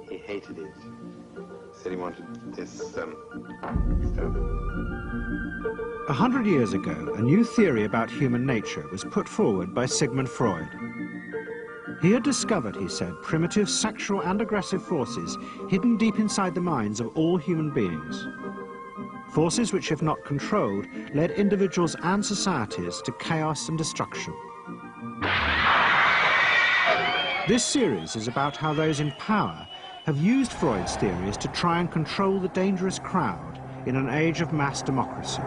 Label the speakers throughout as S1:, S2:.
S1: He hated it. Said he wanted this external.
S2: 100 years ago, a new theory about human nature was put forward by Sigmund Freud. He had discovered, he said, primitive sexual and aggressive forces hidden deep inside the minds of all human beings. Forces which, if not controlled, led individuals and societies to chaos and destruction. This series is about how those in power have used Freud's theories to try and control the dangerous crowd in an age of mass democracy.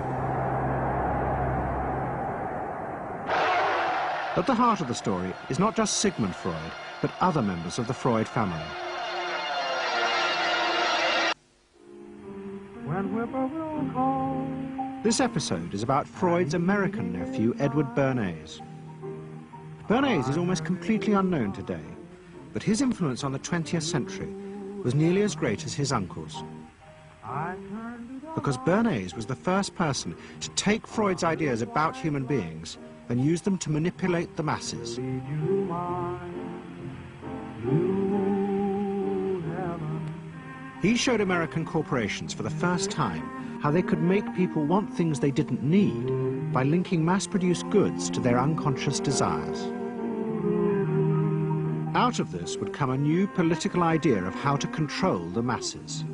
S2: At the heart of the story is not just Sigmund Freud, but other members of the Freud family. This episode is about Freud's American nephew, Edward Bernays. Bernays is almost completely unknown today, but his influence on the 20th century was nearly as great as his uncle's. Because Bernays was the first person to take Freud's ideas about human beings and use them to manipulate the masses. He showed American corporations for the first time how they could make people want things they didn't need by linking mass-produced goods to their unconscious desires. Out of this would come a new political idea of how to control the masses.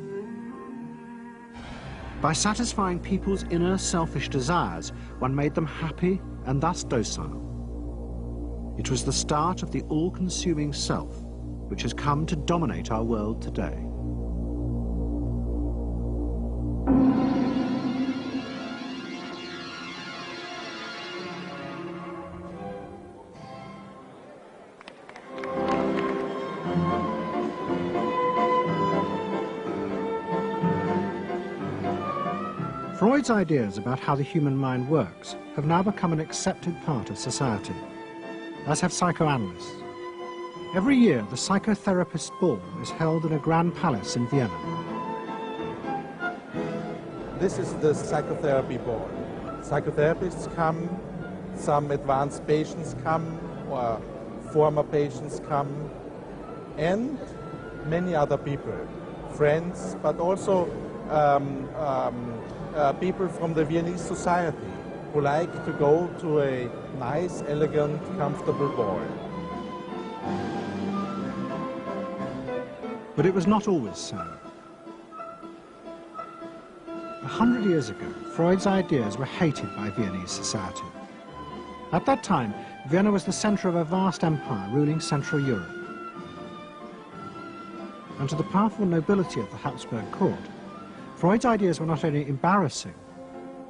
S2: By satisfying people's inner selfish desires, one made them happy and thus docile. It was the start of the all-consuming self, which has come to dominate our world today. Freud's ideas about how the human mind works have now become an accepted part of society, as have psychoanalysts. Every year, the psychotherapist's ball is held in a grand palace in Vienna.
S3: This is the psychotherapy ball. Psychotherapists come, some advanced patients come, or former patients come, and many other people, friends, but also people from the Viennese society who like to go to a nice, elegant, comfortable ball.
S2: But it was not always so. 100 years ago, Freud's ideas were hated by Viennese society. At that time, Vienna was the center of a vast empire ruling Central Europe. And to the powerful nobility of the Habsburg court, Freud's ideas were not only embarrassing,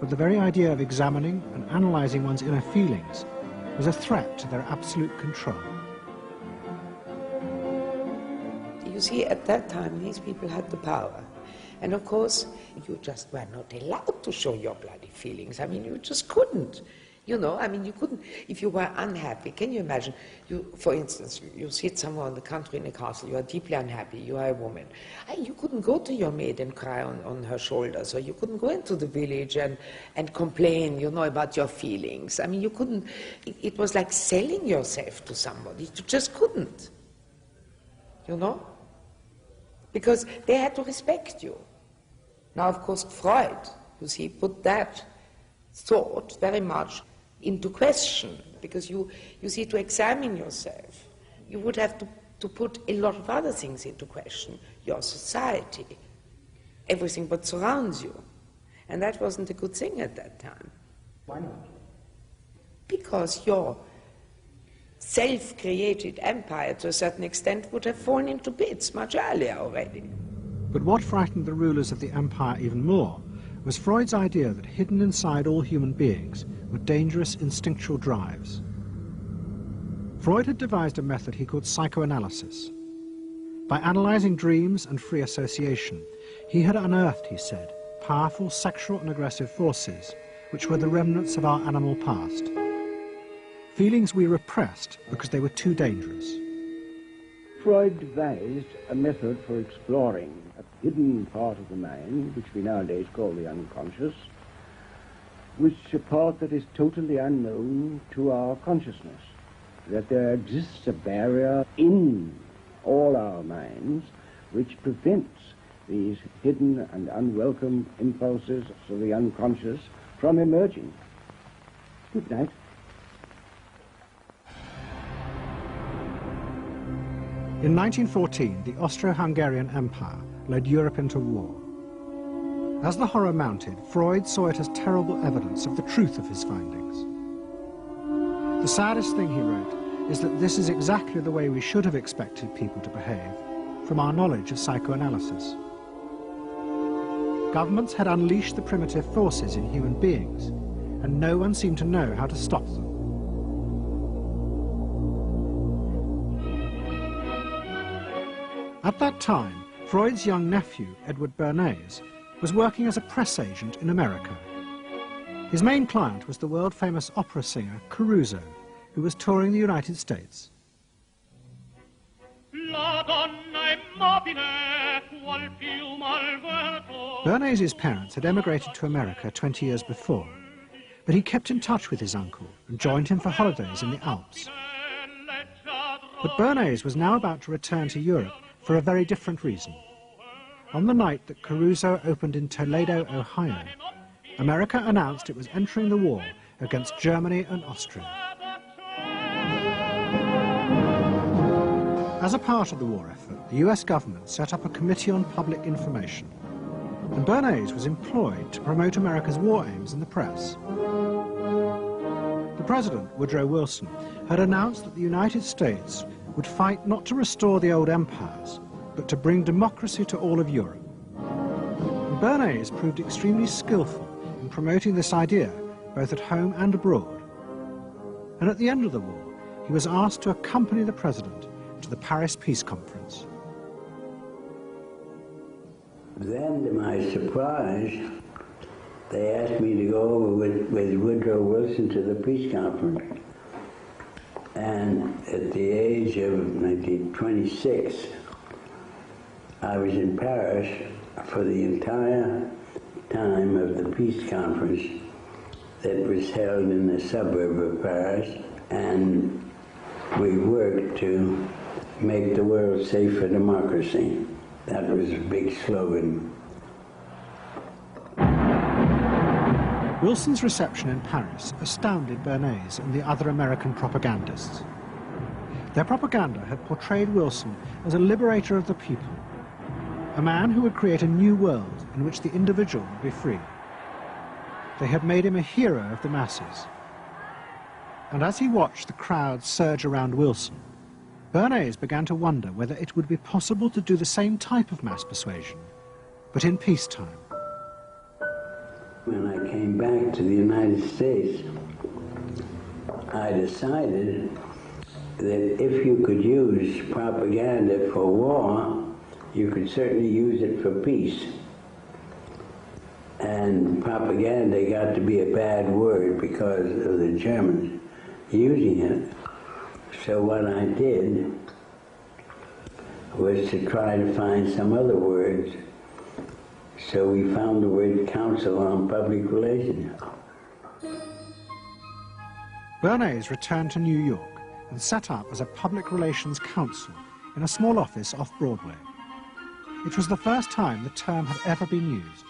S2: but the very idea of examining and analyzing one's inner feelings was a threat to their absolute control.
S4: You see, at that time, these people had the power. And of course, you just were not allowed to show your bloody feelings. I mean, you just couldn't. You know, I mean, you couldn't, if you were unhappy, can you imagine, for instance, you sit somewhere in the country in a castle, you are deeply unhappy, you are a woman. You couldn't go to your maid and cry on her shoulders, or you couldn't go into the village and complain, you know, about your feelings. I mean, you couldn't, it was like selling yourself to somebody, you just couldn't, you know, because they had to respect you. Now, of course, Freud, you see, put that thought very much into question, because you see, to examine yourself, you would have to put a lot of other things into question, your society, everything what surrounds you. And that wasn't a good thing at that time.
S5: Why not?
S4: Because your self-created empire, to a certain extent, would have fallen into bits much earlier already.
S2: But what frightened the rulers of the empire even more was Freud's idea that hidden inside all human beings were dangerous instinctual drives. Freud had devised a method he called psychoanalysis. By analyzing dreams and free association, he had unearthed, he said, powerful sexual and aggressive forces which were the remnants of our animal past. Feelings we repressed because they were too dangerous.
S5: Freud devised a method for exploring a hidden part of the mind, which we nowadays call the unconscious, which is a part that is totally unknown to our consciousness, that there exists a barrier in all our minds, which prevents these hidden and unwelcome impulses of the unconscious from emerging. Good night.
S2: In 1914, the Austro-Hungarian Empire led Europe into war. As the horror mounted, Freud saw it as terrible evidence of the truth of his findings. The saddest thing, he wrote, is that this is exactly the way we should have expected people to behave from our knowledge of psychoanalysis. Governments had unleashed the primitive forces in human beings, and no one seemed to know how to stop them. At that time, Freud's young nephew, Edward Bernays, was working as a press agent in America. His main client was the world-famous opera singer Caruso, who was touring the United States. Bernays' parents had emigrated to America 20 years before, but he kept in touch with his uncle and joined him for holidays in the Alps. But Bernays was now about to return to Europe for a very different reason. On the night that Caruso opened in Toledo, Ohio, America announced it was entering the war against Germany and Austria. As a part of the war effort, the US government set up a Committee on Public Information, and Bernays was employed to promote America's war aims in the press. The President, Woodrow Wilson, had announced that the United States would fight not to restore the old empires, but to bring democracy to all of Europe. And Bernays proved extremely skillful in promoting this idea, both at home and abroad. And at the end of the war, he was asked to accompany the President to the Paris Peace Conference.
S6: Then, to my surprise, they asked me to go over with Woodrow Wilson to the peace conference. And at the age of 26, I was in Paris for the entire time of the peace conference that was held in the suburb of Paris, and we worked to make the world safe for democracy. That was a big slogan.
S2: Wilson's reception in Paris astounded Bernays and the other American propagandists. Their propaganda had portrayed Wilson as a liberator of the people, a man who would create a new world in which the individual would be free. They had made him a hero of the masses. And as he watched the crowds surge around Wilson, Bernays began to wonder whether it would be possible to do the same type of mass persuasion, but in peacetime.
S6: When I came back to the United States, I decided that if you could use propaganda for war, you could certainly use it for peace. And propaganda got to be a bad word because of the Germans using it. So what I did was to try to find some other words. So we found the word Council on Public Relations.
S2: Bernays returned to New York and set up as a public relations counsel in a small office off Broadway. It was the first time the term had ever been used.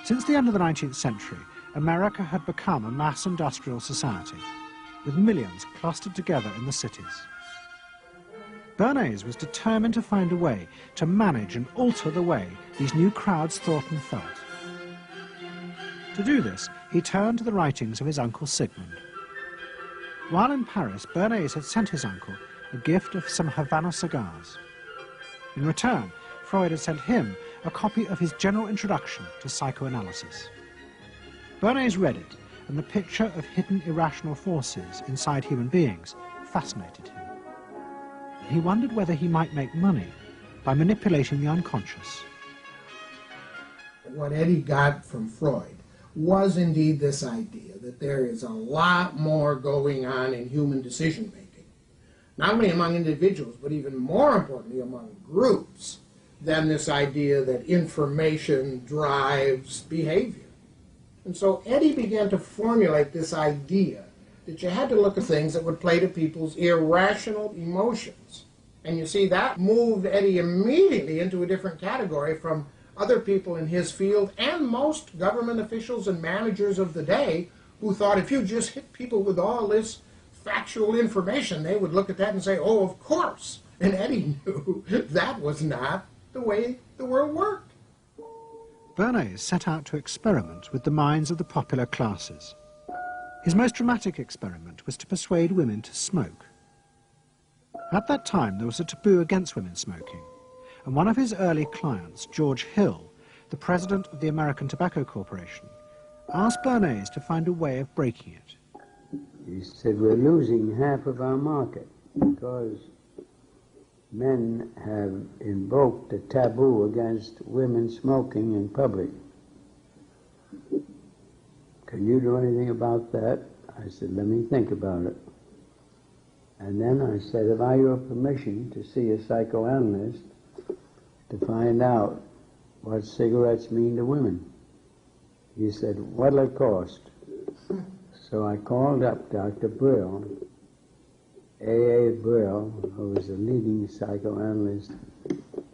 S2: Since the end of the 19th century, America had become a mass industrial society, with millions clustered together in the cities. Bernays was determined to find a way to manage and alter the way these new crowds thought and felt. To do this, he turned to the writings of his uncle Sigmund. While in Paris, Bernays had sent his uncle a gift of some Havana cigars. In return, Freud had sent him a copy of his general introduction to psychoanalysis. Bernays read it, and the picture of hidden irrational forces inside human beings fascinated him. He wondered whether he might make money by manipulating the unconscious.
S7: What Eddie got from Freud was indeed this idea that there is a lot more going on in human decision-making, not only among individuals, but even more importantly among groups, than this idea that information drives behavior. And so Eddie began to formulate this idea that you had to look at things that would play to people's irrational emotions And you see, that moved Eddie immediately into a different category from other people in his field and most government officials and managers of the day who thought if you just hit people with all this factual information, they would look at that and say, oh, of course. And Eddie knew that was not the way the world worked.
S2: Bernays set out to experiment with the minds of the popular classes. His most dramatic experiment was to persuade women to smoke. At that time, there was a taboo against women smoking, and one of his early clients, George Hill, the president of the American Tobacco Corporation, asked Bernays to find a way of breaking it.
S6: He said, we're losing half of our market because men have invoked a taboo against women smoking in public. Can you do anything about that? I said, let me think about it. And then I said, have I your permission to see a psychoanalyst to find out what cigarettes mean to women? He said, what'll it cost? So I called up Dr. Brill, A.A. Brill, who was a leading psychoanalyst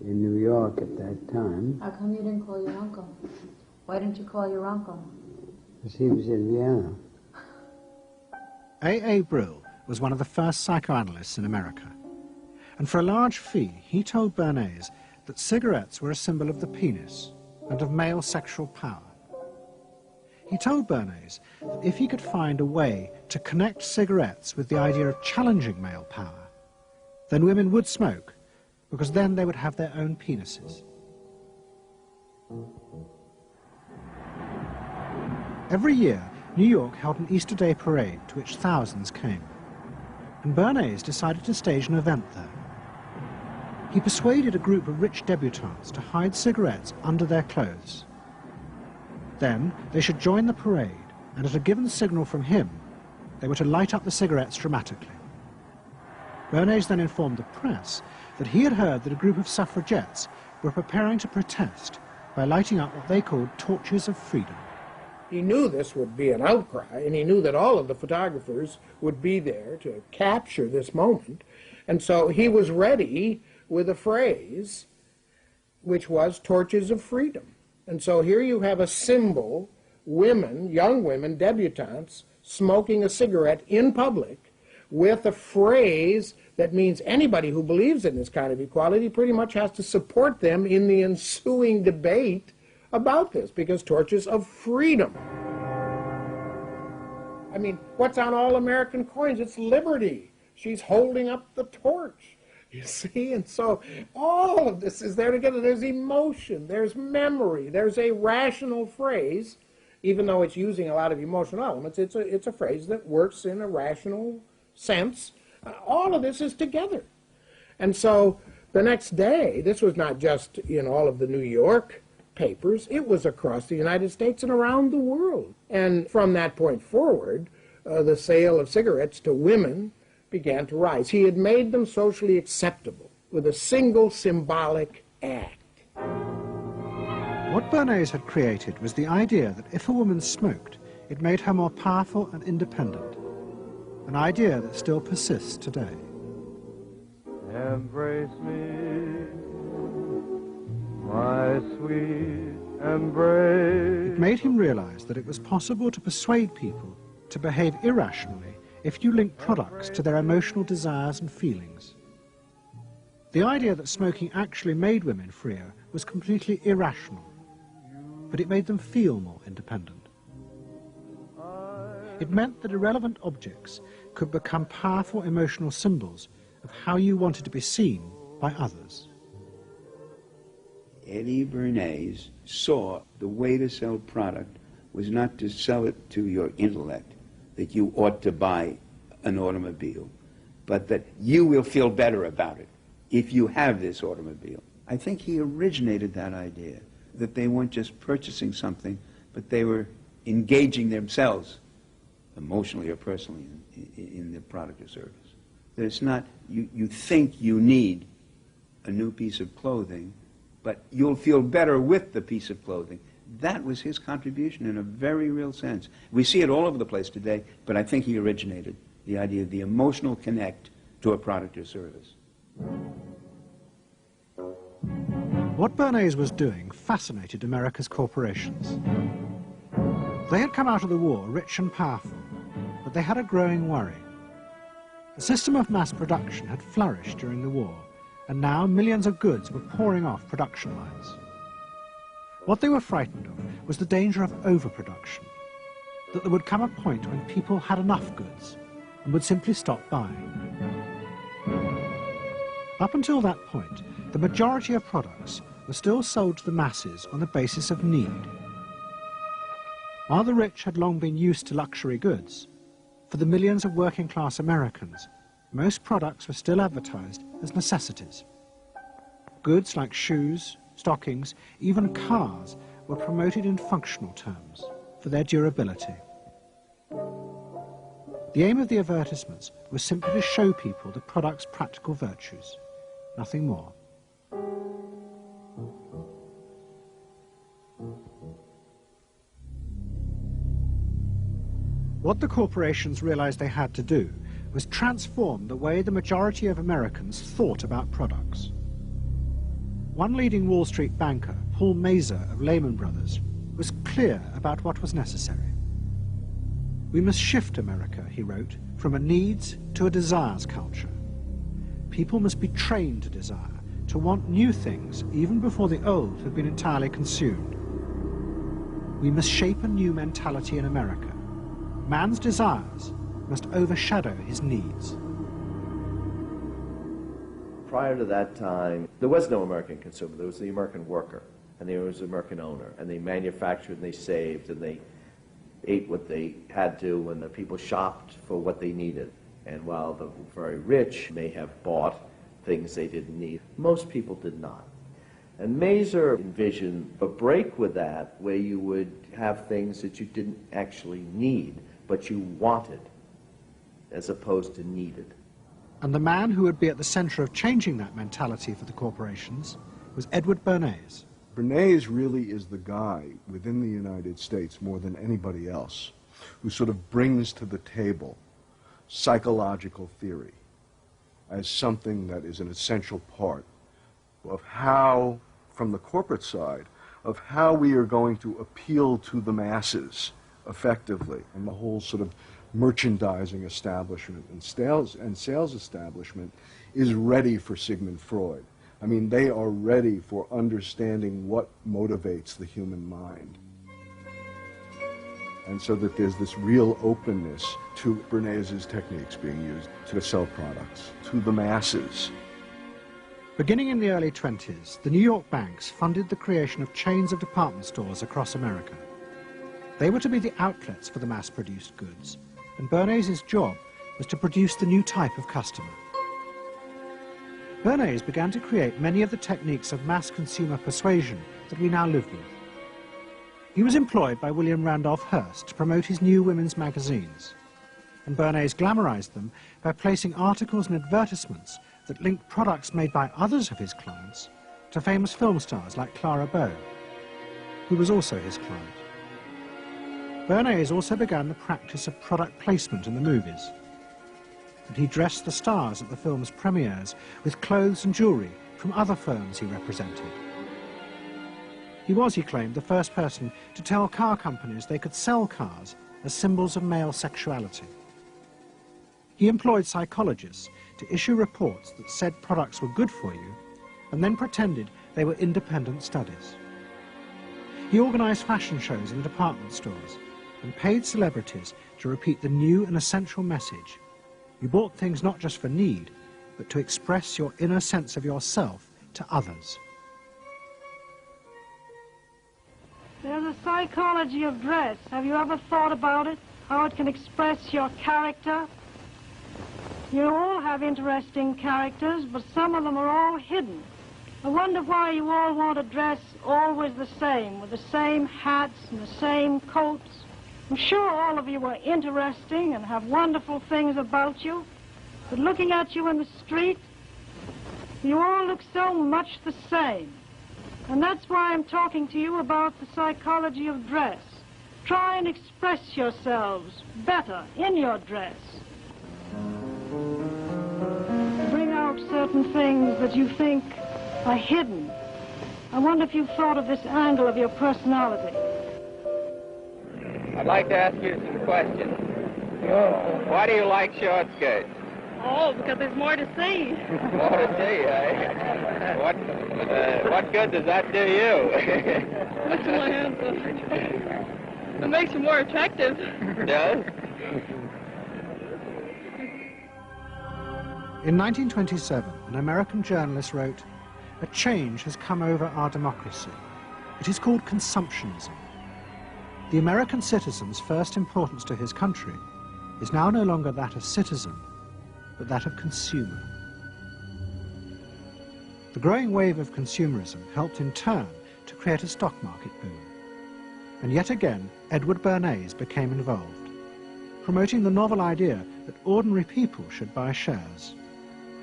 S6: in New York at that time.
S8: How come you didn't call your uncle? Why didn't you call your uncle?
S6: Because he was in Vienna.
S2: A.A. Brill was one of the first psychoanalysts in America, and for a large fee he told Bernays that cigarettes were a symbol of the penis and of male sexual power. He told Bernays that if he could find a way to connect cigarettes with the idea of challenging male power, then women would smoke, because then they would have their own penises. Every year, New York held an Easter Day parade to which thousands came, and Bernays decided to stage an event there. He persuaded a group of rich debutantes to hide cigarettes under their clothes. Then they should join the parade, and at a given signal from him, they were to light up the cigarettes dramatically. Bernays then informed the press that he had heard that a group of suffragettes were preparing to protest by lighting up what they called torches of freedom.
S7: He knew this would be an outcry, and he knew that all of the photographers would be there to capture this moment. And so he was ready with a phrase which was torches of freedom. And so here you have a symbol, women, young women, debutantes, smoking a cigarette in public with a phrase that means anybody who believes in this kind of equality pretty much has to support them in the ensuing debate about this, because torches of freedom. I mean, what's on all American coins? It's liberty. She's holding up the torch, you see? And so all of this is there together. There's emotion, there's memory, there's a rational phrase, even though it's using a lot of emotional elements. It's a phrase that works in a rational sense. All of this is together. And so the next day, this was not just in all of the New York papers, it was across the United States and around the world. And from that point forward, the sale of cigarettes to women began to rise. He had made them socially acceptable with a single symbolic act.
S2: What Bernays had created was the idea that if a woman smoked, it made her more powerful and independent, an idea that still persists today.
S9: Embrace me, my sweet embrace.
S2: It made him realize that it was possible to persuade people to behave irrationally if you link products to their emotional desires and feelings. The idea that smoking actually made women freer was completely irrational, but it made them feel more independent. It meant that irrelevant objects could become powerful emotional symbols of how you wanted to be seen by others.
S10: Eddie Bernays saw the way to sell product was not to sell it to your intellect, that you ought to buy an automobile, but that you will feel better about it if you have this automobile. I think he originated that idea, that they weren't just purchasing something, but they were engaging themselves emotionally or personally in the product or service. That it's not, you think you need a new piece of clothing, but you'll feel better with the piece of clothing. That was his contribution in a very real sense. We see it all over the place today, but I think he originated the idea of the emotional connect to a product or service.
S2: What Bernays was doing fascinated America's corporations. They had come out of the war rich and powerful, but they had a growing worry. The system of mass production had flourished during the war, and now millions of goods were pouring off production lines. What they were frightened of was the danger of overproduction, that there would come a point when people had enough goods and would simply stop buying. Up until that point, the majority of products were still sold to the masses on the basis of need. While the rich had long been used to luxury goods, for the millions of working-class Americans, most products were still advertised as necessities. Goods like shoes, stockings, even cars were promoted in functional terms for their durability. The aim of the advertisements was simply to show people the product's practical virtues, nothing more. What the corporations realized they had to do was transform the way the majority of Americans thought about products. One leading Wall Street banker, Paul Mazur of Lehman Brothers, was clear about what was necessary. We must shift America, he wrote, from a needs to a desires culture. People must be trained to desire, to want new things even before the old have been entirely consumed. We must shape a new mentality in America. Man's desires must overshadow his needs.
S11: Prior to that time, there was no American consumer. There was the American worker, and there was the American owner, and they manufactured and they saved and they ate what they had to, and the people shopped for what they needed. And while the very rich may have bought things they didn't need, most people did not. And Mazur envisioned a break with that, where you would have things that you didn't actually need, but you wanted, as opposed to needed.
S2: And the man who would be at the center of changing that mentality for the corporations was Edward Bernays.
S12: Bernays really is the guy within the United States, more than anybody else, who sort of brings to the table psychological theory as something that is an essential part of how, from the corporate side, of how we are going to appeal to the masses effectively. And the whole sort of merchandising establishment and sales establishment is ready for Sigmund Freud. I mean, they are ready for understanding what motivates the human mind. And so that there's this real openness to Bernays' techniques being used to sell products to the masses.
S2: Beginning in the early 20s, the New York banks funded the creation of chains of department stores across America. They were to be the outlets for the mass-produced goods, and Bernays' job was to produce the new type of customer. Bernays began to create many of the techniques of mass consumer persuasion that we now live with. He was employed by William Randolph Hearst to promote his new women's magazines, and Bernays glamorized them by placing articles and advertisements that linked products made by others of his clients to famous film stars like Clara Bow, who was also his client. Bernays also began the practice of product placement in the movies, and he dressed the stars at the film's premieres with clothes and jewellery from other firms he represented. He was, he claimed, the first person to tell car companies they could sell cars as symbols of male sexuality. He employed psychologists to issue reports that said products were good for you, and then pretended they were independent studies. He organised fashion shows in department stores and paid celebrities to repeat the new and essential message: you bought things not just for need, but to express your inner sense of yourself to others.
S13: There's a psychology of dress. Have you ever thought about it? How it can express your character? You all have interesting characters, but some of them are all hidden. I wonder why you all want to dress always the same, with the same hats and the same coats. I'm sure all of you are interesting and have wonderful things about you, but looking at you in the street, you all look so much the same. And that's why I'm talking to you about the psychology of dress. Try and express yourselves better in your dress. Bring out out certain things that you think are hidden. I wonder if you've thought of this angle of your personality.
S14: I'd like to ask you some questions. Why do you like short skirts?
S15: Oh, because there's more to see.
S14: More to see, eh? What good does that do you?
S15: That's my answer. It makes you more attractive.
S14: Does?
S2: In 1927, an American journalist wrote, "A change has come over our democracy. It is called consumptionism. The American citizen's first importance to his country is now no longer that of citizen, but that of consumer." The growing wave of consumerism helped in turn to create a stock market boom. And yet again, Edward Bernays became involved, promoting the novel idea that ordinary people should buy shares,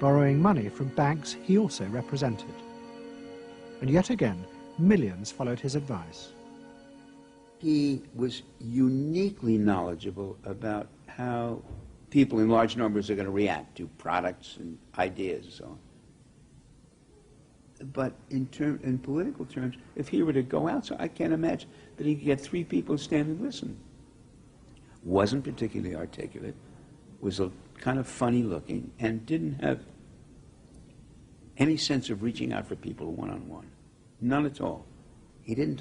S2: borrowing money from banks he also represented. And yet again, millions followed his advice.
S10: He was uniquely knowledgeable about how people in large numbers are going to react to products and ideas and so on. But in political terms, if he were to go out, so I can't imagine that he could get 3 people to stand and listen. Wasn't particularly articulate, was a kind of funny looking, and didn't have any sense of reaching out for people one-on-one. None at all. He didn't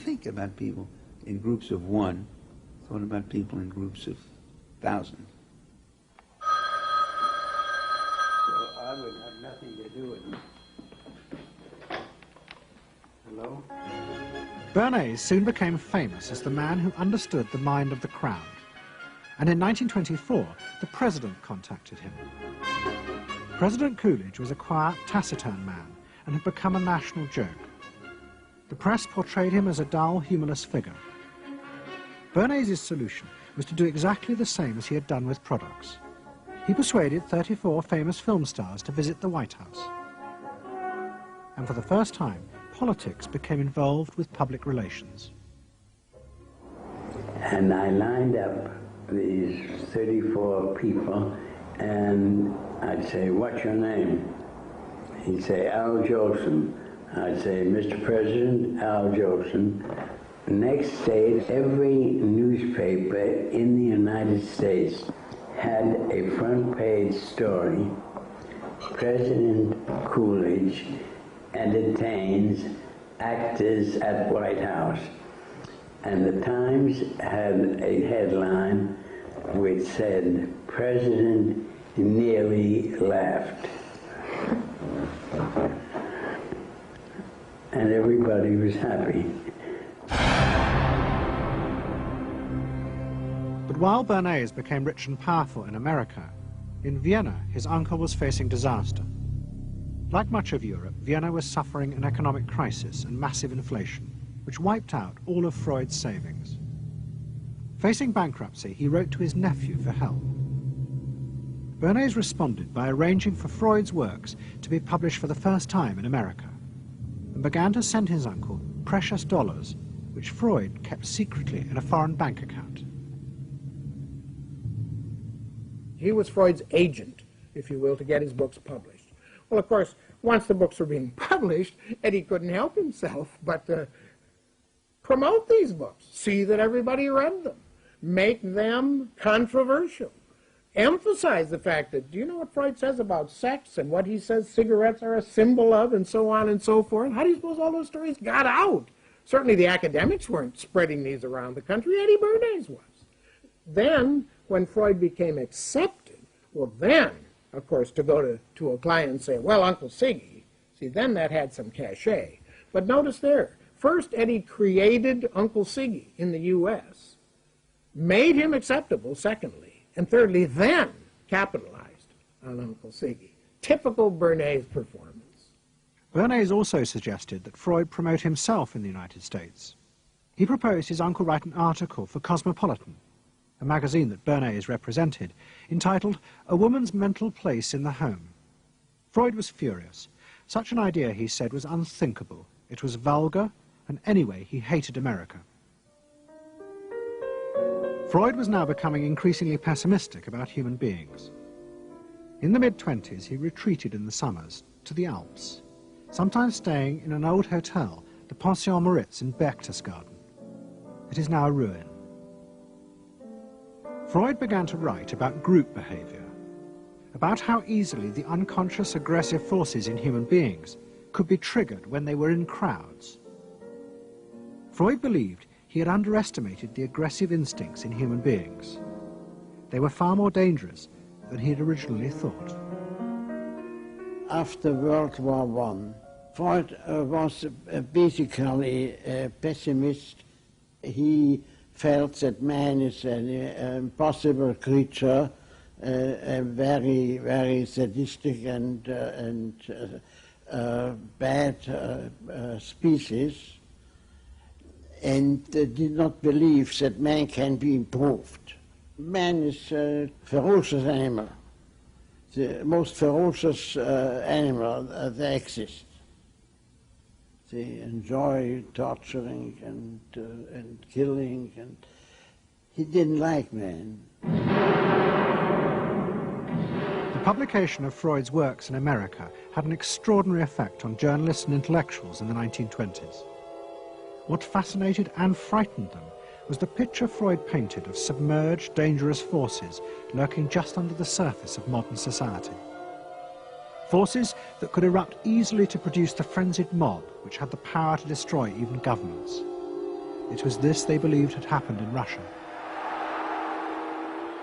S10: think about people in groups of one, thought about people in groups of thousands.
S6: So I would have nothing to do with it. Hello?
S2: Bernays soon became famous as the man who understood the mind of the crowd. And in 1924, the president contacted him. President Coolidge was a quiet, taciturn man and had become a national joke. The press portrayed him as a dull, humorless figure. Bernays' solution was to do exactly the same as he had done with products. He persuaded 34 famous film stars to visit the White House. And for the first time, politics became involved with public relations.
S6: And I lined up these 34 people, and I'd say, "What's your name?" He'd say, "Al Jolson." I'd say, "Mr. President, Al Jolson." Next day, every newspaper in the United States had a front page story. President Coolidge entertains actors at White House. And the Times had a headline which said, "President nearly laughed." And everybody was happy.
S2: But while Bernays became rich and powerful in America, in Vienna his uncle was facing disaster. Like much of Europe, Vienna was suffering an economic crisis and massive inflation, which wiped out all of Freud's savings. Facing bankruptcy, he wrote to his nephew for help. Bernays responded by arranging for Freud's works to be published for the first time in America, and began to send his uncle precious dollars, which Freud kept secretly in a foreign bank account.
S7: He was Freud's agent, if you will, to get his books published. Well, of course, once the books were being published, Eddie couldn't help himself but to promote these books, see that everybody read them, make them controversial, emphasize the fact that, do you know what Freud says about sex and what he says cigarettes are a symbol of and so on and so forth? How do you suppose all those stories got out? Certainly the academics weren't spreading these around the country. Eddie Bernays was. Then, when Freud became accepted, well then, of course, to go to a client and say, "Well, Uncle Siggy," see, then that had some cachet. But notice there, first Eddie created Uncle Siggy in the U.S., made him acceptable, secondly, and thirdly, then capitalized on Uncle Siggy. Typical Bernays performance.
S2: Bernays also suggested that Freud promote himself in the United States. He proposed his uncle write an article for Cosmopolitan, a magazine that Bernays represented, entitled "A Woman's Mental Place in the Home." Freud was furious. Such an idea, he said, was unthinkable. It was vulgar, and anyway, he hated America. Freud was now becoming increasingly pessimistic about human beings. In the mid-20s, he retreated in the summers to the Alps, sometimes staying in an old hotel, the Pension Moritz in Berchtesgaden. It is now a ruin. Freud began to write about group behavior, about how easily the unconscious aggressive forces in human beings could be triggered when they were in crowds. Freud believed he had underestimated the aggressive instincts in human beings. They were far more dangerous than he had originally thought.
S5: After World War I, Freud was basically a pessimist. He felt that man is an impossible creature, a very, very sadistic and bad species, and did not believe that man can be improved. Man is a ferocious animal, the most ferocious animal that exists. They enjoy torturing and killing, and he didn't like man.
S2: The publication of Freud's works in America had an extraordinary effect on journalists and intellectuals in the 1920s. What fascinated and frightened them was the picture Freud painted of submerged, dangerous forces lurking just under the surface of modern society. Forces that could erupt easily to produce the frenzied mob which had the power to destroy even governments. It was this they believed had happened in Russia.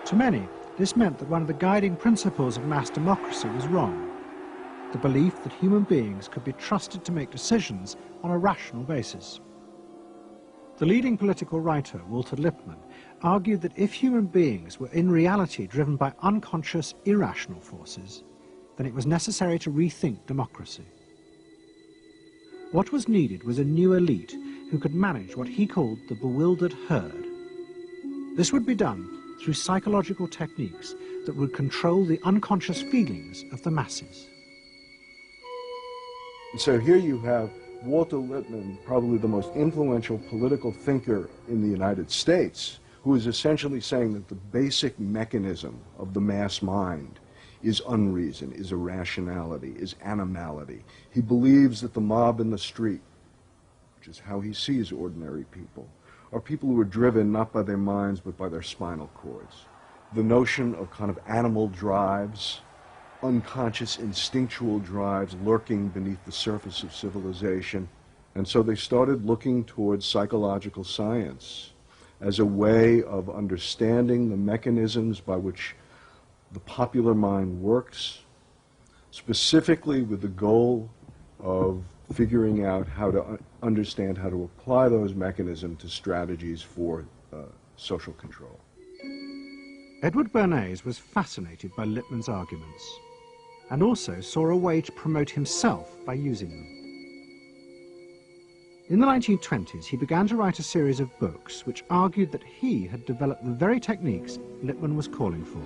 S2: To many, this meant that one of the guiding principles of mass democracy was wrong, the belief that human beings could be trusted to make decisions on a rational basis. The leading political writer, Walter Lippmann, argued that if human beings were in reality driven by unconscious, irrational forces, then it was necessary to rethink democracy. What was needed was a new elite who could manage what he called the bewildered herd. This would be done through psychological techniques that would control the unconscious feelings of the masses.
S12: So here you have Walter Lippmann, probably the most influential political thinker in the United States, who is essentially saying that the basic mechanism of the mass mind is unreason, is irrationality, is animality. He believes that the mob in the street, which is how he sees ordinary people, are people who are driven not by their minds but by their spinal cords. The notion of kind of animal drives, unconscious instinctual drives lurking beneath the surface of civilization. And so they started looking towards psychological science as a way of understanding the mechanisms by which the popular mind works, specifically with the goal of figuring out how to understand how to apply those mechanisms to strategies for social control.
S2: Edward Bernays was fascinated by Lippmann's arguments and also saw a way to promote himself by using them. In the 1920s, he began to write a series of books which argued that he had developed the very techniques Lippmann was calling for.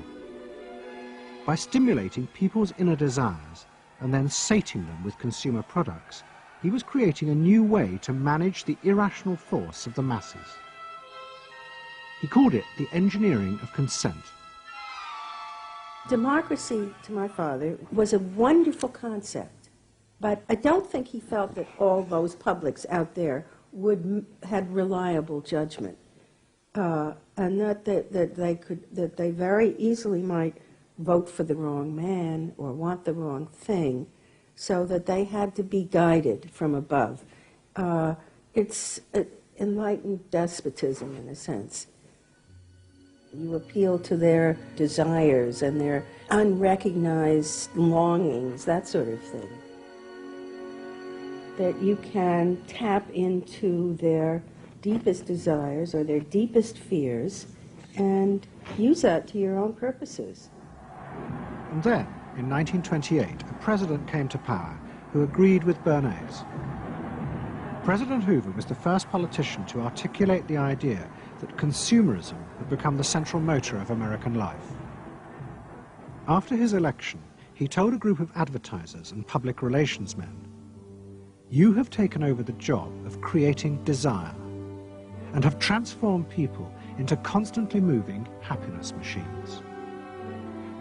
S2: By stimulating people's inner desires and then sating them with consumer products, he was creating a new way to manage the irrational force of the masses. He called it the engineering of consent.
S16: Democracy, to my father, was a wonderful concept, but I don't think he felt that all those publics out there had reliable judgment, and that they very easily might vote for the wrong man or want the wrong thing, so that they had to be guided from above. It's enlightened despotism in a sense. You appeal to their desires and their unrecognized longings, that sort of thing. That you can tap into their deepest desires or their deepest fears and use that to your own purposes.
S2: And then, in 1928, a president came to power who agreed with Bernays. President Hoover was the first politician to articulate the idea that consumerism had become the central motor of American life. After his election, he told a group of advertisers and public relations men, "You have taken over the job of creating desire and have transformed people into constantly moving happiness machines.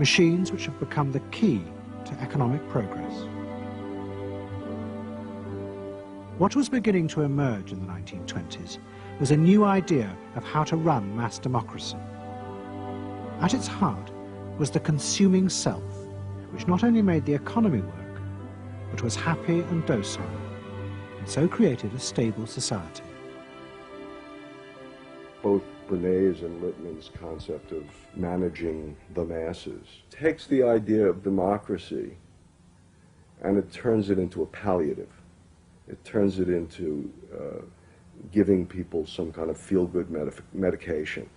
S2: machines which have become the key to economic progress. What was beginning to emerge in the 1920s was a new idea of how to run mass democracy. At its heart was the consuming self, which not only made the economy work, but was happy and docile, and so created a stable society.
S12: Both Bernays and Lippmann's concept of managing the masses takes the idea of democracy and it turns it into a palliative. It turns it into giving people some kind of feel-good medication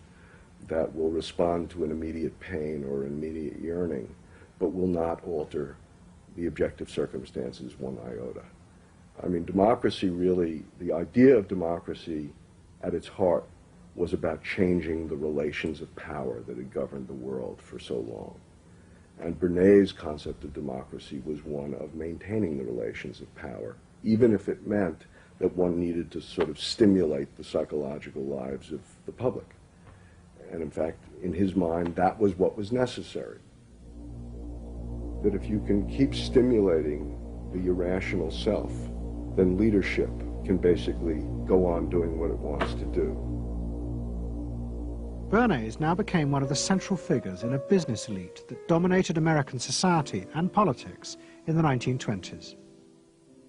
S12: that will respond to an immediate pain or an immediate yearning, but will not alter the objective circumstances one iota. I mean, democracy really, the idea of democracy at its heart was about changing the relations of power that had governed the world for so long. And Bernays' concept of democracy was one of maintaining the relations of power, even if it meant that one needed to sort of stimulate the psychological lives of the public. And in fact, in his mind, that was what was necessary. That if you can keep stimulating the irrational self, then leadership can basically go on doing what it wants to do.
S2: Bernays now became one of the central figures in a business elite that dominated American society and politics in the 1920s.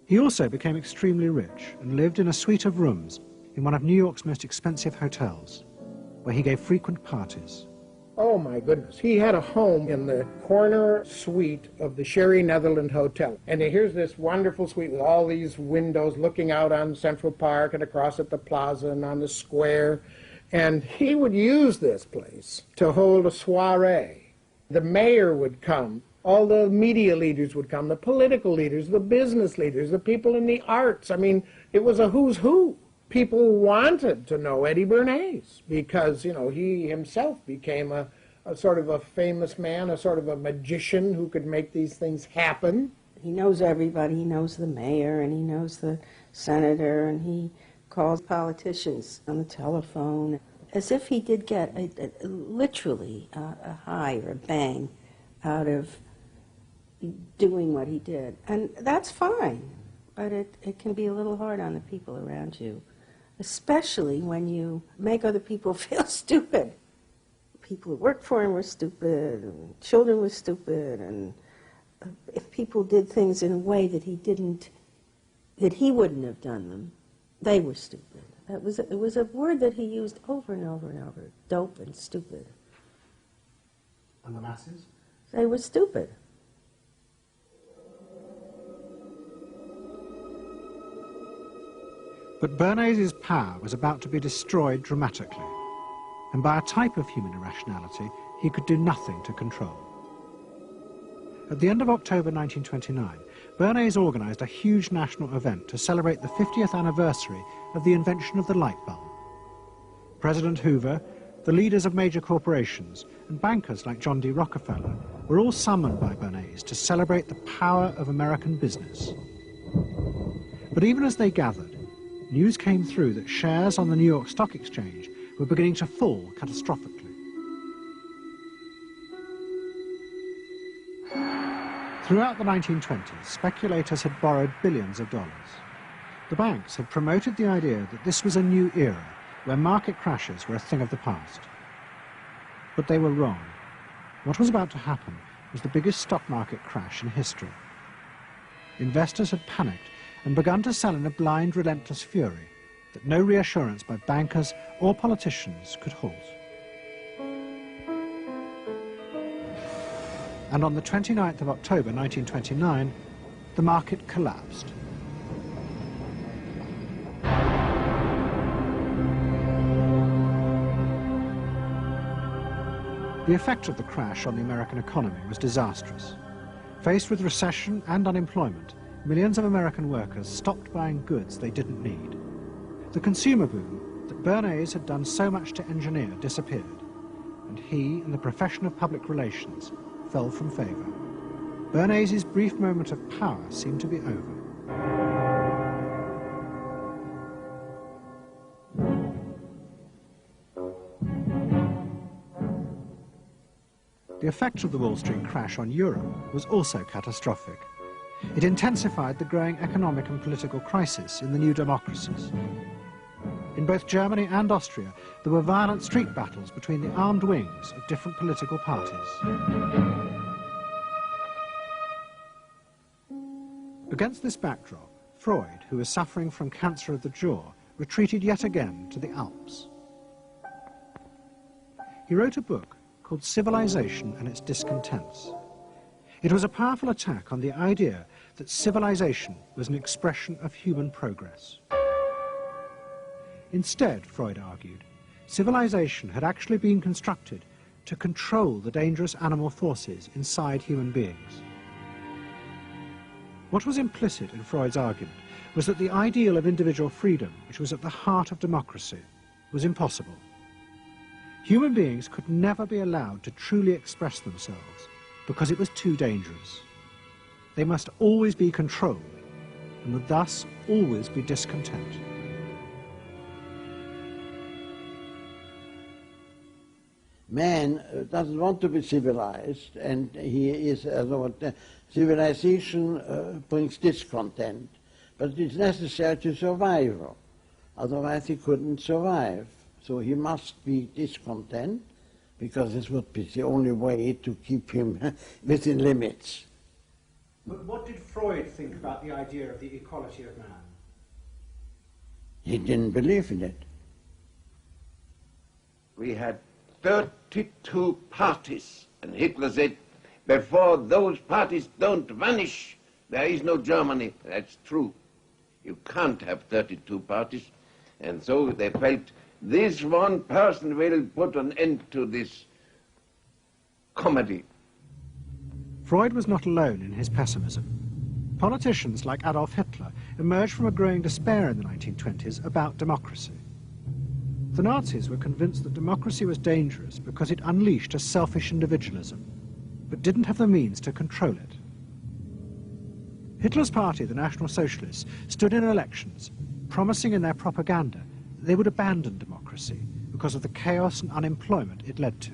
S2: He also became extremely rich and lived in a suite of rooms in one of New York's most expensive hotels, where he gave frequent parties.
S7: Oh my goodness, he had a home in the corner suite of the Sherry Netherland Hotel. And here's this wonderful suite with all these windows looking out on Central Park and across at the plaza and on the square. And he would use this place to hold a soiree. The mayor would come, all the media leaders would come, the political leaders, the business leaders, the people in the arts. I mean, it was a who's who. People wanted to know Eddie Bernays because, you know, he himself became a sort of a famous man, a sort of a magician who could make these things happen.
S16: He knows everybody. He knows the mayor and he knows the senator, and he calls politicians on the telephone, as if he did get literally a high or a bang out of doing what he did. And that's fine, but it can be a little hard on the people around you, especially when you make other people feel stupid. People who worked for him were stupid, and children were stupid, and if people did things in a way that he wouldn't have done them, they were stupid. It was a word that he used over and over and over, dope and stupid.
S2: And the masses?
S16: They were stupid.
S2: But Bernays' power was about to be destroyed dramatically, and by a type of human irrationality he could do nothing to control. At the end of October 1929, Bernays organised a huge national event to celebrate the 50th anniversary of the invention of the light bulb. President Hoover, the leaders of major corporations, and bankers like John D. Rockefeller were all summoned by Bernays to celebrate the power of American business. But even as they gathered, news came through that shares on the New York Stock Exchange were beginning to fall catastrophically. Throughout the 1920s, speculators had borrowed billions of dollars. The banks had promoted the idea that this was a new era where market crashes were a thing of the past. But they were wrong. What was about to happen was the biggest stock market crash in history. Investors had panicked and begun to sell in a blind, relentless fury that no reassurance by bankers or politicians could halt. And on the 29th of October 1929, the market collapsed. The effect of the crash on the American economy was disastrous. Faced with recession and unemployment, millions of American workers stopped buying goods they didn't need. The consumer boom that Bernays had done so much to engineer disappeared, and he and the profession of public relations fell from favour. Bernays' brief moment of power seemed to be over. the effect of the Wall Street crash on Europe was also catastrophic. It intensified the growing economic and political crisis in the new democracies. In both Germany and Austria, there were violent street battles between the armed wings of different political parties. Against this backdrop, Freud, who was suffering from cancer of the jaw, retreated yet again to the Alps. He wrote a book called Civilization and Its Discontents. It was a powerful attack on the idea that civilization was an expression of human progress. Instead, Freud argued, civilization had actually been constructed to control the dangerous animal forces inside human beings. What was implicit in Freud's argument was that the ideal of individual freedom, which was at the heart of democracy, was impossible. Human beings could never be allowed to truly express themselves because it was too dangerous. They must always be controlled and would thus always be discontent.
S5: Man doesn't want to be civilized, and he is, civilization brings discontent, but it's necessary to survival. Otherwise he couldn't survive. So he must be discontent, because this would be the only way to keep him within limits.
S2: But what did Freud think about the idea of the equality of man?
S5: He didn't believe in it.
S17: We had 32 parties, and Hitler said, before those parties don't vanish, there is no Germany. That's true. You can't have 32 parties. And so they felt this one person will put an end to this comedy.
S2: Freud was not alone in his pessimism. Politicians like Adolf Hitler emerged from a growing despair in the 1920s about democracy. The Nazis were convinced that democracy was dangerous because it unleashed a selfish individualism, but didn't have the means to control it. Hitler's party, the National Socialists, stood in elections, promising in their propaganda that they would abandon democracy because of the chaos and unemployment it led to.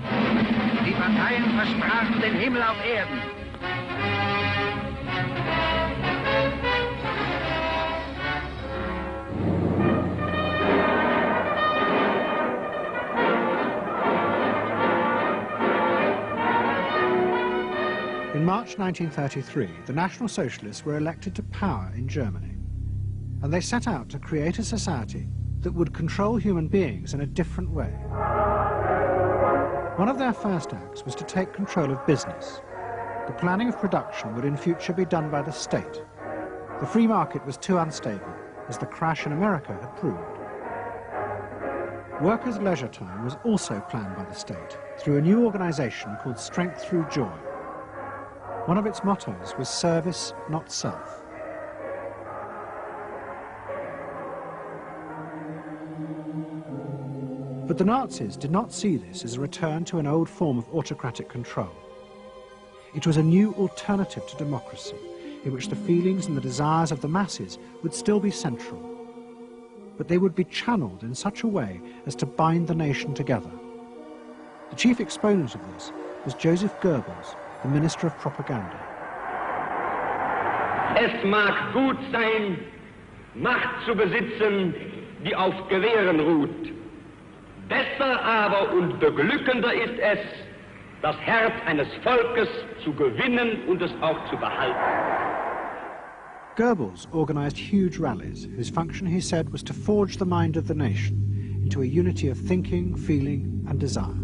S18: Die Parteien versprachen den Himmel auf Erden.
S2: In March 1933, the National Socialists were elected to power in Germany, and they set out to create a society that would control human beings in a different way. One of their first acts was to take control of business. The planning of production would in future be done by the state. The free market was too unstable, as the crash in America had proved. Workers' leisure time was also planned by the state through a new organization called Strength Through Joy. One of its mottos was service, not self. But the Nazis did not see this as a return to an old form of autocratic control. It was a new alternative to democracy, in which the feelings and the desires of the masses would still be central, but they would be channeled in such a way as to bind the nation together. The chief exponent of this was Joseph Goebbels, the Minister of Propaganda.
S19: Es mag gut sein, Macht zu besitzen, die auf Gewehren ruht. Besser aber und beglückender ist es, das Herz eines Volkes zu gewinnen und es auch zu behalten.
S2: Goebbels organized huge rallies whose function, he said, was to forge the mind of the nation into a unity of thinking, feeling and desire.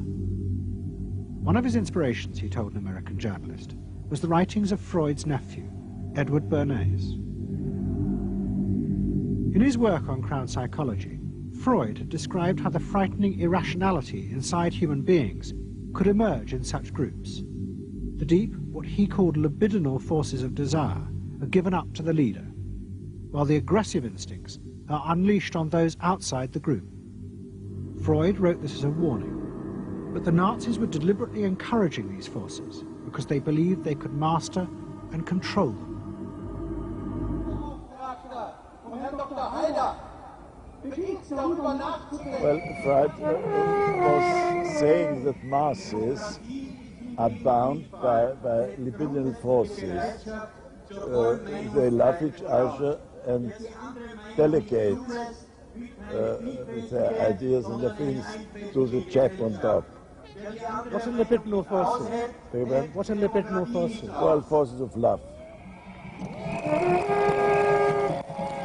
S2: One of his inspirations, he told an American journalist, was the writings of Freud's nephew, Edward Bernays. In his work on Crown Psychology, Freud had described how the frightening irrationality inside human beings could emerge in such groups. The deep, what he called libidinal forces of desire, are given up to the leader, while the aggressive instincts are unleashed on those outside the group. Freud wrote this as a warning, but the Nazis were deliberately encouraging these forces because they believed they could master and control them.
S20: Well, Freud was saying that masses are bound by libidinal forces. They love each other and delegate their ideas and their feelings to the chap on top.
S2: What are libidinal forces? What are libidinal forces?
S20: Well, forces of love.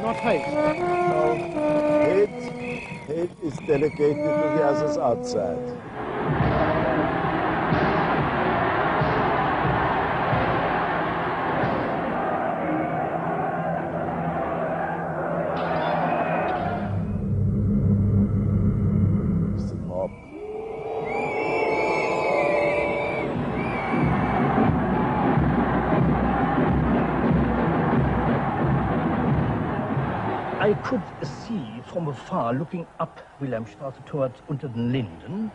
S2: Not hate.
S20: No, hate is delegated to the others outside. It's the mob.
S21: I could see from afar, looking up Wilhelmstrasse towards unter den Linden,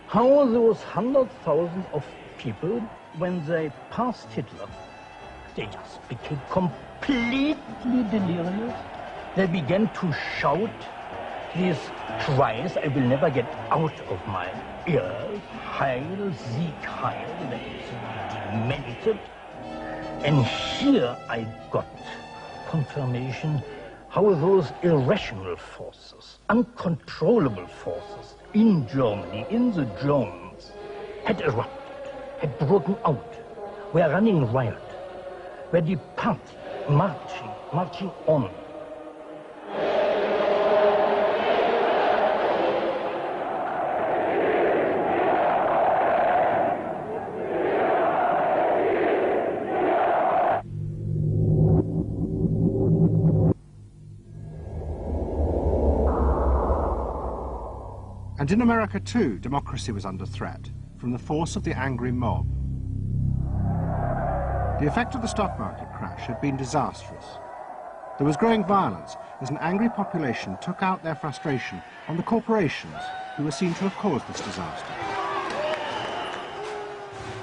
S21: how those 100,000 of people, when they passed Hitler, they just became completely delirious. They began to shout these cries I will never get out of my ears. Heil, Sieg, Heil. They demented. And here I got confirmation how those irrational forces, uncontrollable forces in Germany, in the Germans, had erupted, had broken out, were running riot, were departing, marching on.
S2: And in America too, democracy was under threat from the force of the angry mob. The effect of the stock market crash had been disastrous. There was growing violence as an angry population took out their frustration on the corporations who were seen to have caused this disaster.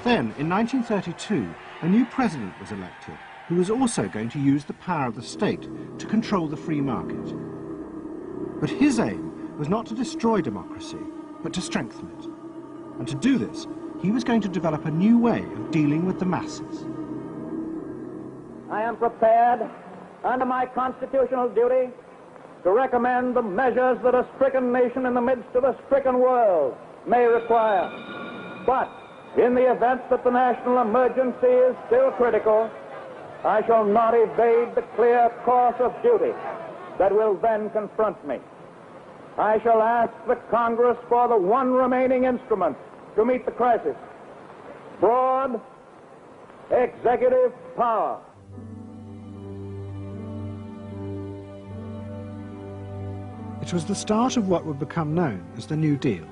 S2: Then, in 1932, a new president was elected who was also going to use the power of the state to control the free market. But his aim was not to destroy democracy, but to strengthen it. And to do this, he was going to develop a new way of dealing with the masses.
S22: I am prepared, under my constitutional duty, to recommend the measures that a stricken nation in the midst of a stricken world may require. But in the event that the national emergency is still critical, I shall not evade the clear course of duty that will then confront me. I shall ask the Congress for the one remaining instrument to meet the crisis: broad executive power.
S2: It was the start of what would become known as the New Deal.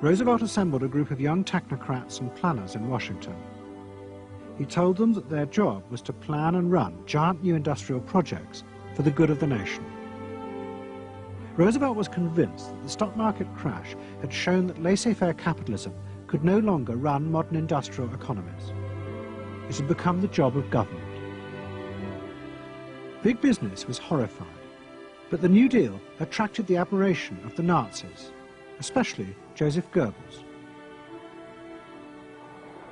S2: Roosevelt assembled a group of young technocrats and planners in Washington. He told them that their job was to plan and run giant new industrial projects for the good of the nation. Roosevelt was convinced that the stock market crash had shown that laissez-faire capitalism could no longer run modern industrial economies. It had become the job of government. Big business was horrified, but the New Deal attracted the admiration of the Nazis, especially Joseph Goebbels.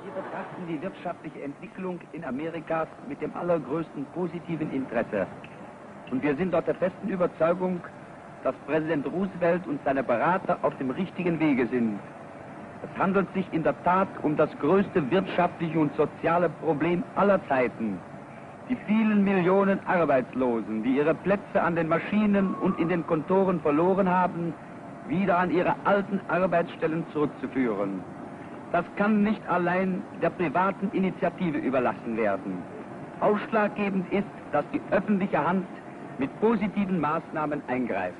S23: Wir betrachten die wirtschaftliche Entwicklung in Amerika mit dem allergrößten positiven Interesse. Und wir sind dort der festen Überzeugung, dass Präsident Roosevelt und seine Berater auf dem richtigen Wege sind. Es handelt sich in der Tat um das größte wirtschaftliche und soziale Problem aller Zeiten. Die vielen Millionen Arbeitslosen, die ihre Plätze an den Maschinen und in den Kontoren verloren haben, wieder an ihre alten Arbeitsstellen zurückzuführen. Das kann nicht allein der privaten Initiative überlassen werden. Ausschlaggebend ist, dass die öffentliche Hand mit positiven Maßnahmen eingreift.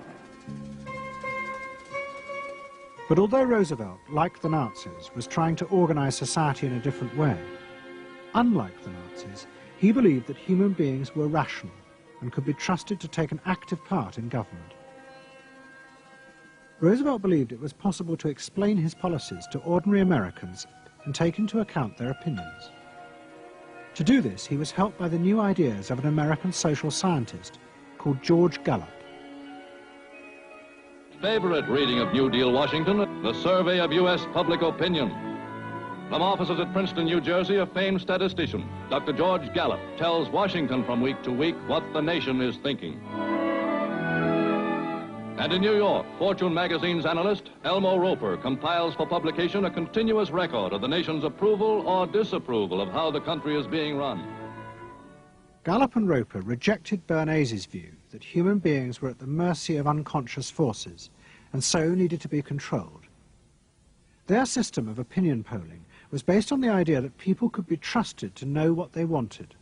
S2: But although Roosevelt, like the Nazis, was trying to organize society in a different way, unlike the Nazis, he believed that human beings were rational and could be trusted to take an active part in government. Roosevelt believed it was possible to explain his policies to ordinary Americans and take into account their opinions. To do this, he was helped by the new ideas of an American social scientist called George Gallup.
S1: favorite reading of New Deal Washington, the survey of U.S. public opinion. From offices at Princeton, New Jersey, a famed statistician, Dr. George Gallup, tells Washington from week to week what the nation is thinking. And in New York, Fortune magazine's analyst, Elmo Roper, compiles for publication a continuous record of the nation's approval or disapproval of how the country is being run.
S2: Gallup and Roper rejected Bernays' view that human beings were at the mercy of unconscious forces and so needed to be controlled. Their system of opinion polling was based on the idea that people could be trusted to know what they wanted.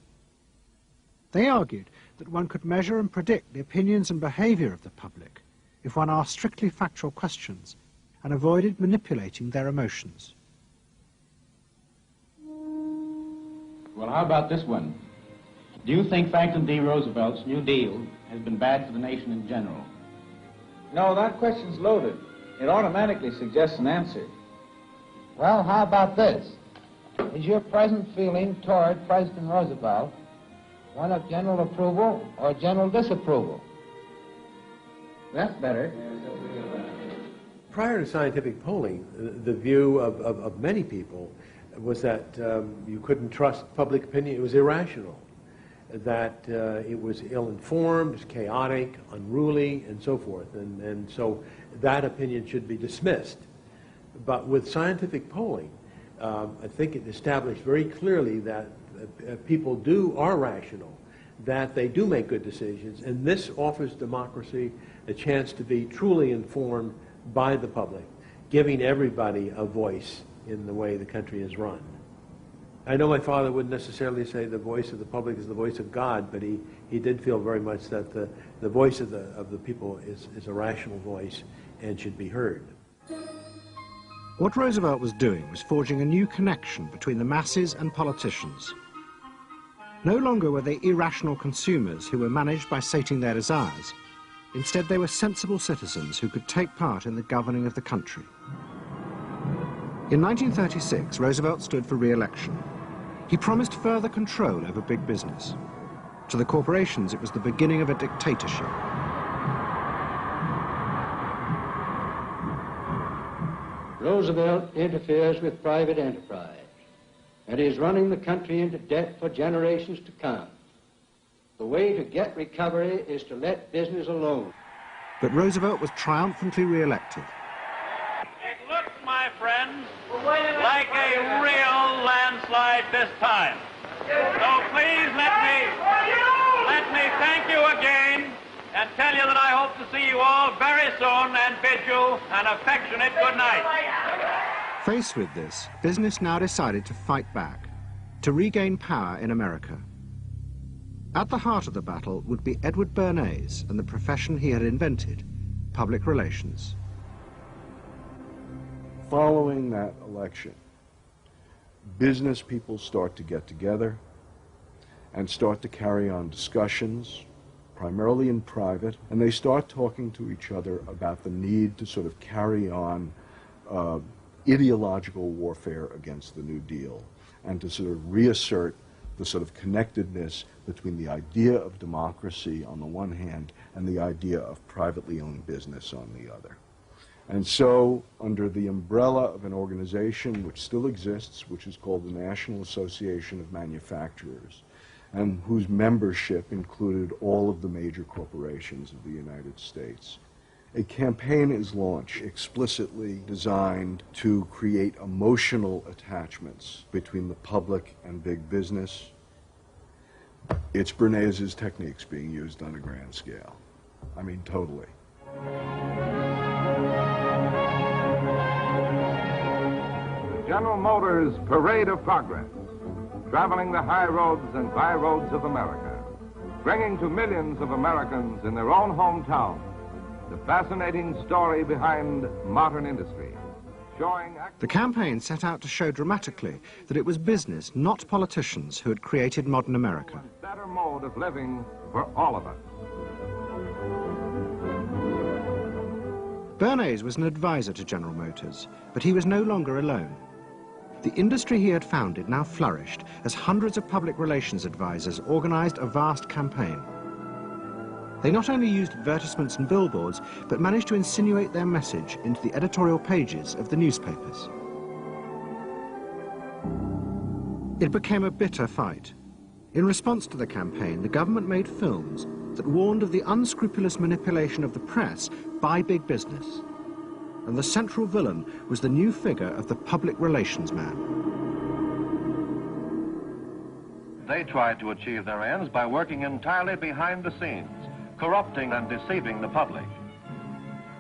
S2: They argued that one could measure and predict the opinions and behavior of the public if one asked strictly factual questions and avoided manipulating their emotions.
S3: Well, how about this one? Do you think Franklin D. Roosevelt's New Deal has been bad for the nation in general?
S4: No, that question's loaded. It automatically suggests an answer. Well, how about this? Is your present feeling toward President Roosevelt one of general approval or general disapproval? That's better.
S24: Prior to scientific polling, the view of many people was that you couldn't trust public opinion. It was irrational, that it was ill-informed, chaotic, unruly, and so forth. And so that opinion should be dismissed. But with scientific polling, I think it established very clearly that people are rational, that they do make good decisions, and this offers democracy a chance to be truly informed by the public, giving everybody a voice in the way the country is run. I know my father wouldn't necessarily say the voice of the public is the voice of God, but he did feel very much that the voice of the people is a rational voice and should be heard.
S2: What Roosevelt was doing was forging a new connection between the masses and politicians. No longer were they irrational consumers who were managed by sating their desires. Instead, they were sensible citizens who could take part in the governing of the country. In 1936, Roosevelt stood for re-election. He promised further control over big business. To the corporations, it was the beginning of a dictatorship.
S25: Roosevelt interferes with private enterprise and is running the country into debt for generations to come. The way to get recovery is to let business alone.
S2: But Roosevelt was triumphantly re-elected.
S26: It looks, my friends, like a real landslide this time. So please let me thank you again and tell you that I hope to see you all very soon and bid you an affectionate good night.
S2: Faced with this, business now decided to fight back, to regain power in America. At the heart of the battle would be Edward Bernays and the profession he had invented, public relations.
S12: Following that election, business people start to get together and start to carry on discussions, primarily in private, and they start talking to each other about the need to sort of carry on ideological warfare against the New Deal and to sort of reassert the sort of connectedness between the idea of democracy on the one hand and the idea of privately owned business on the other. And so, under the umbrella of an organization which still exists, which is called the National Association of Manufacturers, and whose membership included all of the major corporations of the United States, a campaign is launched explicitly designed to create emotional attachments between the public and big business. It's Bernays' techniques being used on a grand scale. I mean, totally.
S27: General Motors' Parade of Progress, traveling the high roads and by roads of America, bringing to millions of Americans in their own hometown the fascinating story behind modern industry, showing...
S2: The campaign set out to show dramatically that it was business, not politicians, who had created modern America.
S27: Better mode of living for all of us.
S2: Bernays was an advisor to General Motors, but he was no longer alone. The industry he had founded now flourished as hundreds of public relations advisors organized a vast campaign. They not only used advertisements and billboards, but managed to insinuate their message into the editorial pages of the newspapers. It became a bitter fight. In response to the campaign, the government made films that warned of the unscrupulous manipulation of the press by big business. And the central villain was the new figure of the public relations man.
S8: They tried to achieve their ends by working entirely behind the scenes, corrupting and deceiving the public.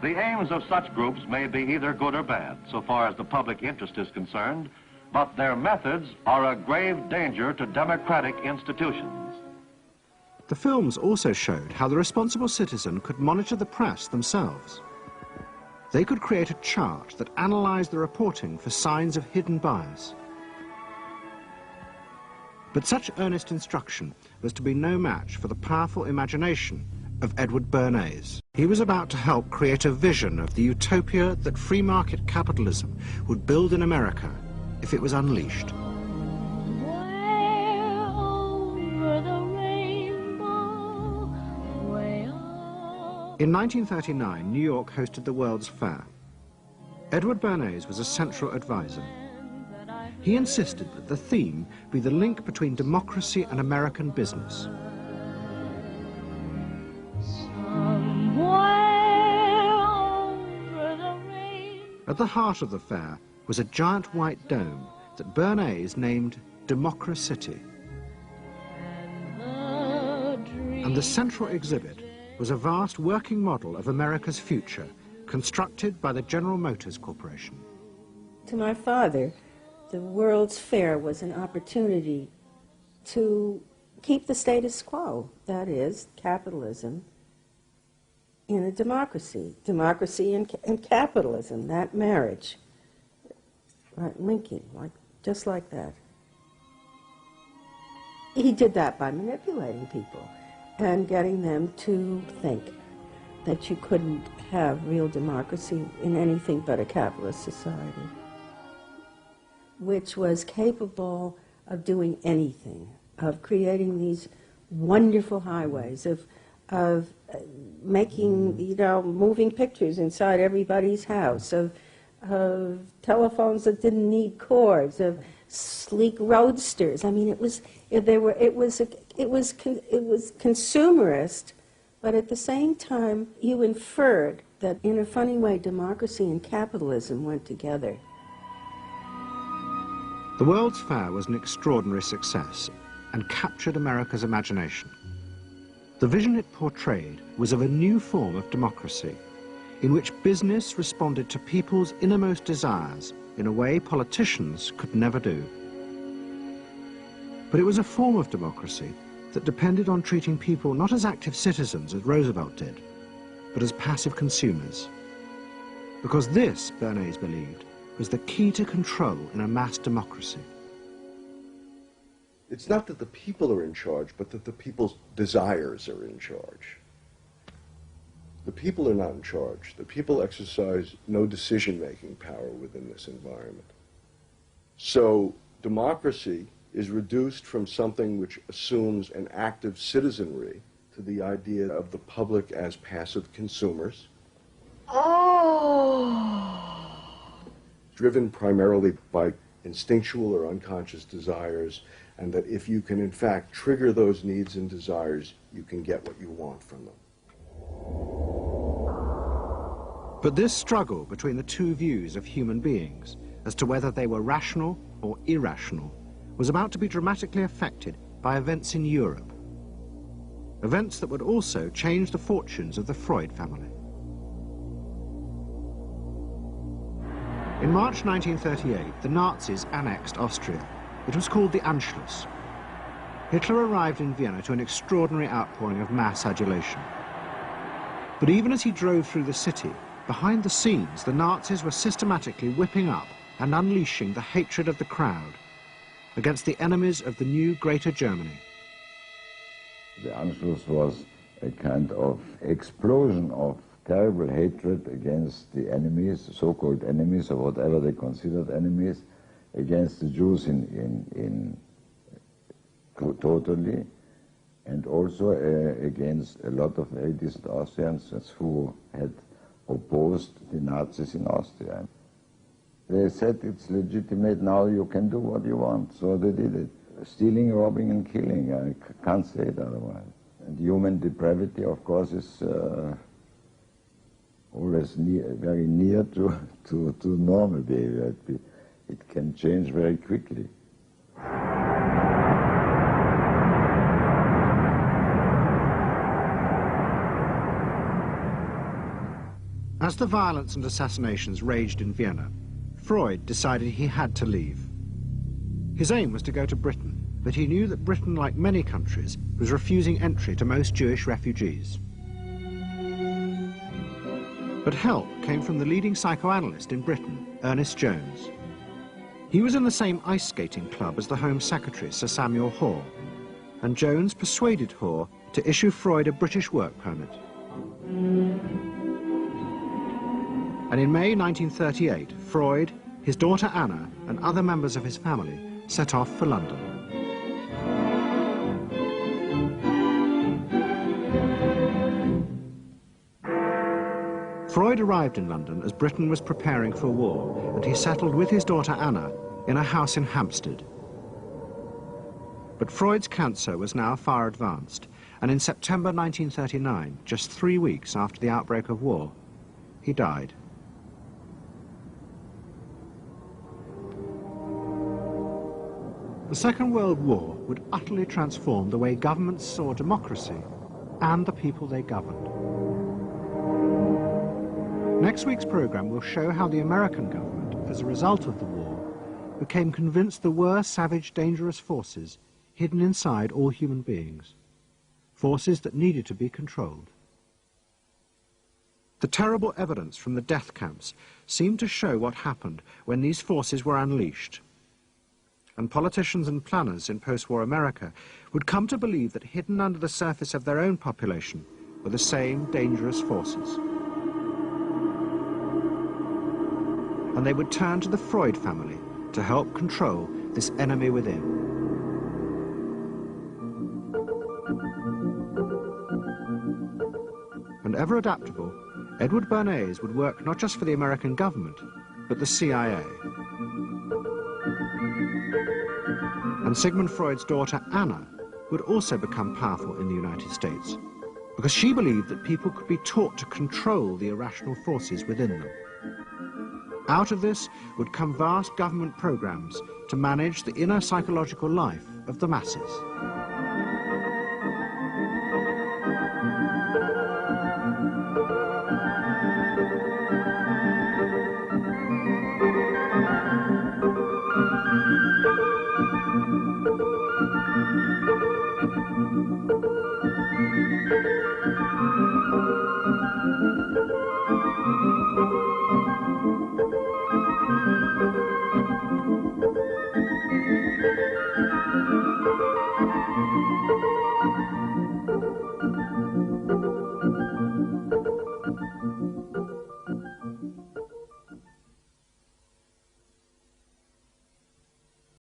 S8: The aims of such groups may be either good or bad, so far as the public interest is concerned, but their methods are a grave danger to democratic institutions.
S2: The films also showed how the responsible citizen could monitor the press themselves. They could create a chart that analyzed the reporting for signs of hidden bias. But such earnest instruction was to be no match for the powerful imagination of Edward Bernays. He was about to help create a vision of the utopia that free market capitalism would build in America if it was unleashed. In 1939, New York hosted the World's Fair. Edward Bernays was a central advisor. He insisted that the theme be the link between democracy and American business. At the heart of the fair was a giant white dome that Bernays named Democracity. And the central exhibit was a vast working model of America's future, constructed by the General Motors Corporation.
S16: To my father, the World's Fair was an opportunity to keep the status quo, that is, capitalism, in a democracy. Democracy and capitalism, that marriage, right, linking, just like that. He did that by manipulating people and getting them to think that you couldn't have real democracy in anything but a capitalist society, which was capable of doing anything, of creating these wonderful highways, of making, moving pictures inside everybody's house, of telephones that didn't need cords, of sleek roadsters. I mean, it was consumerist, but at the same time, you inferred that in a funny way, democracy and capitalism went together.
S2: The World's Fair was an extraordinary success and captured America's imagination. The vision it portrayed was of a new form of democracy, in which business responded to people's innermost desires in a way politicians could never do. But it was a form of democracy that depended on treating people not as active citizens, as Roosevelt did, but as passive consumers. Because this, Bernays believed, was the key to control in a mass democracy.
S12: It's not that the people are in charge, but that the people's desires are in charge. The people are not in charge. The people exercise no decision-making power within this environment. So democracy is reduced from something which assumes an active citizenry to the idea of the public as passive consumers. Driven primarily by instinctual or unconscious desires, and that if you can in fact trigger those needs and desires, you can get what you want from them.
S2: But this struggle between the two views of human beings as to whether they were rational or irrational was about to be dramatically affected by events in Europe. Events that would also change the fortunes of the Freud family. In March 1938, the Nazis annexed Austria. It was called the Anschluss. Hitler arrived in Vienna to an extraordinary outpouring of mass adulation. But even as he drove through the city, behind the scenes, the Nazis were systematically whipping up and unleashing the hatred of the crowd against the enemies of the new Greater Germany.
S9: The Anschluss was a kind of explosion of terrible hatred against the enemies, so-called enemies, or whatever they considered enemies, against the Jews totally, and also against a lot of very decent Austrians who had opposed the Nazis in Austria. They said it's legitimate, now you can do what you want, so they did it. Stealing, robbing and killing, I can't say it otherwise. And human depravity, of course, is always very near to normal behavior. It can change very quickly.
S2: As the violence and assassinations raged in Vienna, Freud decided he had to leave. His aim was to go to Britain, but he knew that Britain, like many countries, was refusing entry to most Jewish refugees. But help came from the leading psychoanalyst in Britain, Ernest Jones. He was in the same ice skating club as the Home Secretary, Sir Samuel Hoare, and Jones persuaded Hoare to issue Freud a British work permit. And in May 1938, Freud, his daughter Anna, and other members of his family set off for London. Freud arrived in London as Britain was preparing for war, and he settled with his daughter Anna in a house in Hampstead. But Freud's cancer was now far advanced, and in September 1939, just 3 weeks after the outbreak of war, he died. The Second World War would utterly transform the way governments saw democracy and the people they governed. Next week's program will show how the American government, as a result of the war, became convinced there were savage, dangerous forces hidden inside all human beings, forces that needed to be controlled. The terrible evidence from the death camps seemed to show what happened when these forces were unleashed. And politicians and planners in post-war America would come to believe that hidden under the surface of their own population were the same dangerous forces. And they would turn to the Freud family to help control this enemy within. And ever adaptable, Edward Bernays would work not just for the American government, but the CIA. And Sigmund Freud's daughter, Anna, would also become powerful in the United States, because she believed that people could be taught to control the irrational forces within them. Out of this would come vast government programs to manage the inner psychological life of the masses.